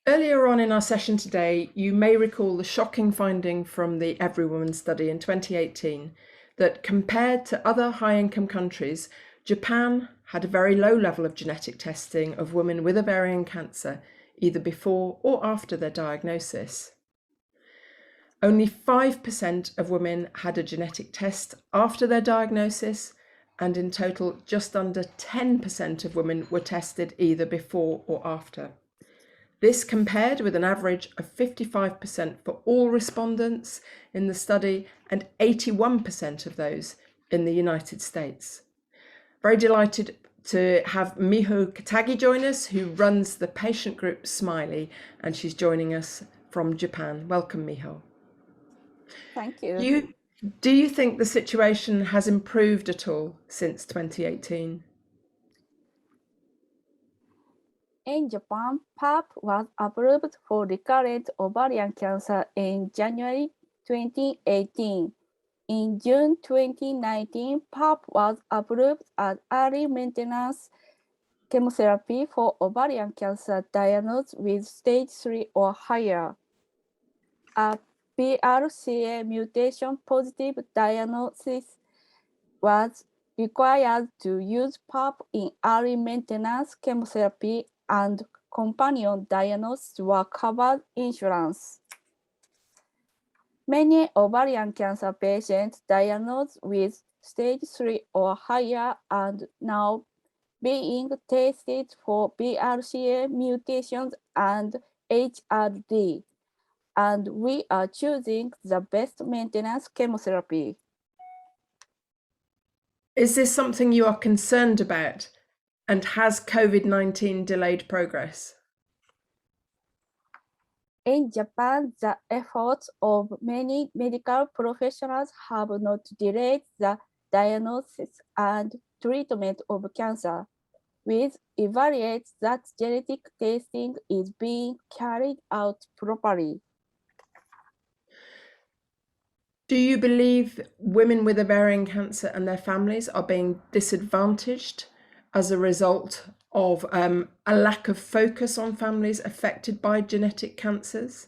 Earlier on in our session today, you may recall the shocking finding from the Every Woman study in 2018 that compared to other high-income countries, Japan had a very low level of genetic testing of women with ovarian cancer, either before or after their diagnosis. Only 5% of women had a genetic test after their diagnosis, and in total, just under 10% of women were tested either before or after. This compared with an average of 55% for all respondents in the study and 81% of those in the United States. Very delighted to have Miho Katagi join us, who runs the patient group SMILEY, and she's joining us from Japan. Welcome, Miho. Thank you. Do you think the situation has improved at all since 2018? In Japan, PAP was approved for recurrent ovarian cancer in January 2018. In June 2019, PAP was approved as early maintenance chemotherapy for ovarian cancer diagnosed with stage 3 or higher. A BRCA mutation positive diagnosis was required to use PAP in early maintenance chemotherapy, and companion diagnosis were covered insurance. Many ovarian cancer patients diagnosed with stage 3 or higher and now being tested for BRCA mutations and HRD, and we are choosing the best maintenance chemotherapy. Is this something you are concerned about? And has COVID-19 delayed progress? In Japan, the efforts of many medical professionals have not delayed the diagnosis and treatment of cancer. We evaluate that genetic testing is being carried out properly. Do you believe women with ovarian cancer and their families are being disadvantaged as a result of a lack of focus on families affected by genetic cancers?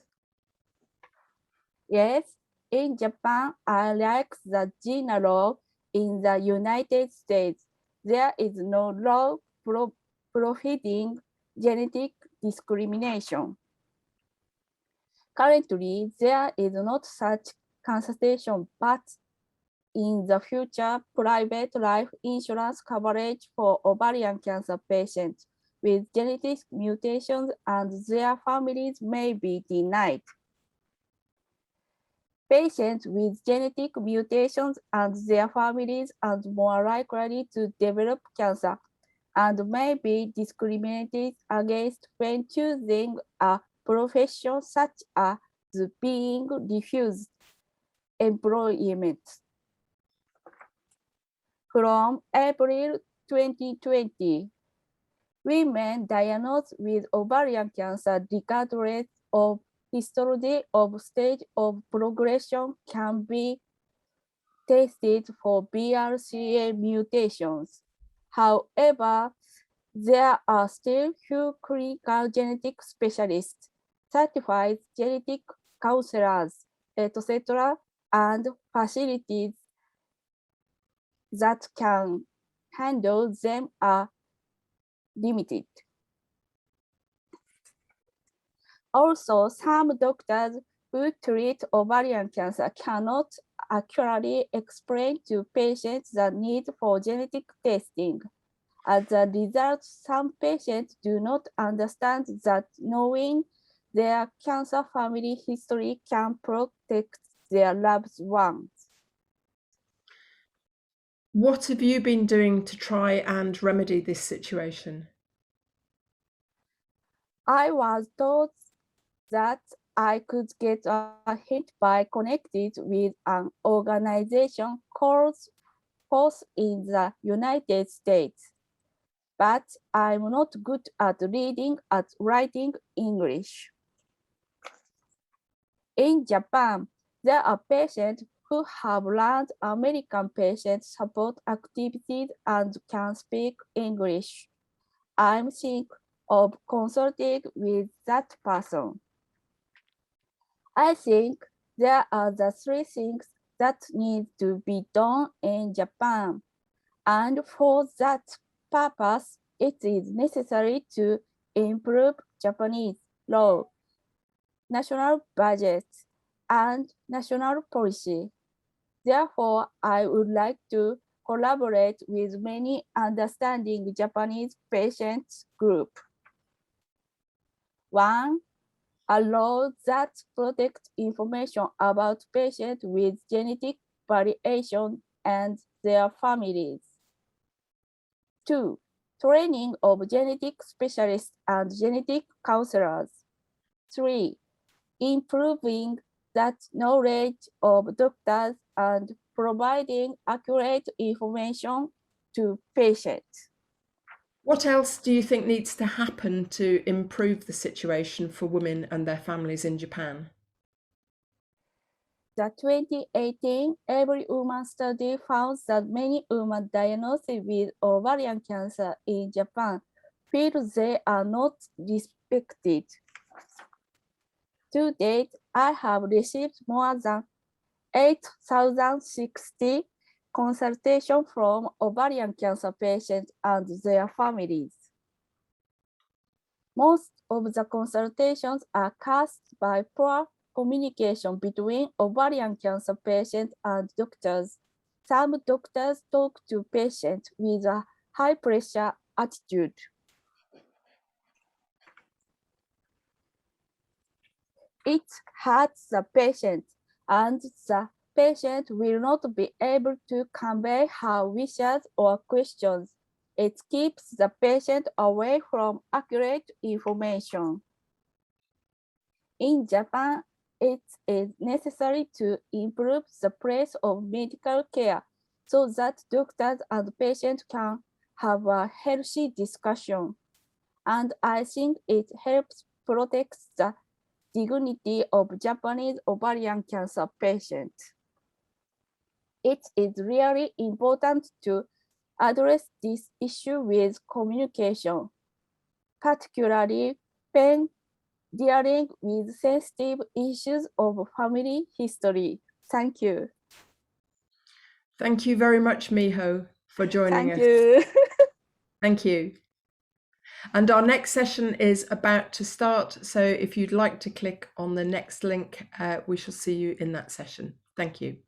Yes, in Japan, unlike the GINA law in the United States, there is no law prohibiting genetic discrimination. Currently, there is not such consultation, but in the future, private life insurance coverage for ovarian cancer patients with genetic mutations and their families may be denied. Patients with genetic mutations and their families are more likely to develop cancer and may be discriminated against when choosing a profession such as being refused employment. From April 2020, women diagnosed with ovarian cancer regardless of histology of stage of progression can be tested for BRCA mutations. However, there are still few clinical genetic specialists, certified genetic counselors, etc., and facilities that can handle them are limited. Also, some doctors who treat ovarian cancer cannot accurately explain to patients the need for genetic testing. As a result, some patients do not understand that knowing their cancer family history can protect their loved ones. What have you been doing to try and remedy this situation? I was told that I could get a hint by connected with an organization called Force in the United States, but I'm not good at reading and writing English. In Japan, there are patients who have learned American patient support activities and can speak English. I think of consulting with that person. I think there are the three things that need to be done in Japan, and for that purpose, it is necessary to improve Japanese law, national budget, and national policy. Therefore, I would like to collaborate with many understanding Japanese patients group. 1. A law that protects information about patients with genetic variation and their families. 2. Training of genetic specialists and genetic counselors. 3. Improving that knowledge of doctors and providing accurate information to patients. What else do you think needs to happen to improve the situation for women and their families in Japan? The 2018 Every Woman study found that many women diagnosed with ovarian cancer in Japan feel they are not respected. To date, I have received more than 8,060 consultations from ovarian cancer patients and their families. Most of the consultations are caused by poor communication between ovarian cancer patients and doctors. Some doctors talk to patients with a high pressure attitude. It hurts the patient, and the patient will not be able to convey her wishes or questions. It keeps the patient away from accurate information. In Japan, it is necessary to improve the place of medical care so that doctors and patients can have a healthy discussion. And I think it helps protect the dignity of Japanese ovarian cancer patients. It is really important to address this issue with communication, particularly when dealing with sensitive issues of family history. Thank you. Thank you very much, Miho, for joining us. Thank you. Thank you. And our next session is about to start. So if you'd like to click on the next link, we shall see you in that session. Thank you.